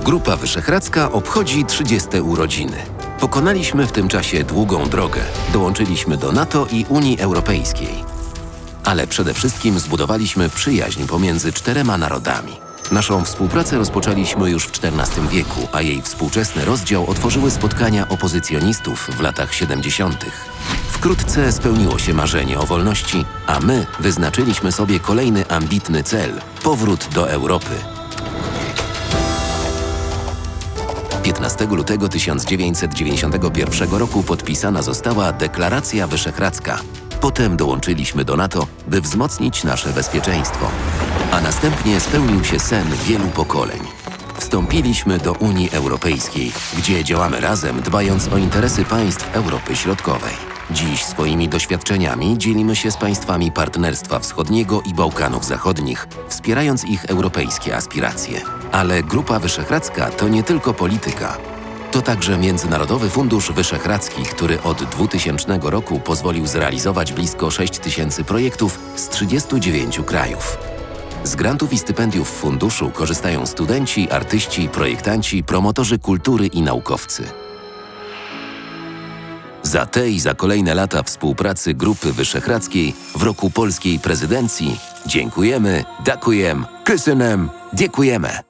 Grupa Wyszehradzka obchodzi 30. urodziny. Pokonaliśmy w tym czasie długą drogę. Dołączyliśmy do NATO i Unii Europejskiej. Ale przede wszystkim zbudowaliśmy przyjaźń pomiędzy 4 narodami. Naszą współpracę rozpoczęliśmy już w XIV wieku, a jej współczesny rozdział otworzyły spotkania opozycjonistów w latach 70. Wkrótce spełniło się marzenie o wolności, a my wyznaczyliśmy sobie kolejny ambitny cel – powrót do Europy. 15 lutego 1991 roku podpisana została Deklaracja Wyszehradzka. Potem dołączyliśmy do NATO, by wzmocnić nasze bezpieczeństwo. A następnie spełnił się sen wielu pokoleń. Wstąpiliśmy do Unii Europejskiej, gdzie działamy razem, dbając o interesy państw Europy Środkowej. Dziś swoimi doświadczeniami dzielimy się z państwami Partnerstwa Wschodniego i Bałkanów Zachodnich, wspierając ich europejskie aspiracje. Ale Grupa Wyszehradzka to nie tylko polityka. To także Międzynarodowy Fundusz Wyszehradzki, który od 2000 roku pozwolił zrealizować blisko 6000 projektów z 39 krajów. Z grantów i stypendiów funduszu korzystają studenci, artyści, projektanci, promotorzy kultury i naukowcy. Za te i za kolejne lata współpracy Grupy Wyszehradzkiej w roku polskiej prezydencji dziękujemy, dakujem, köszönöm, dziękujemy.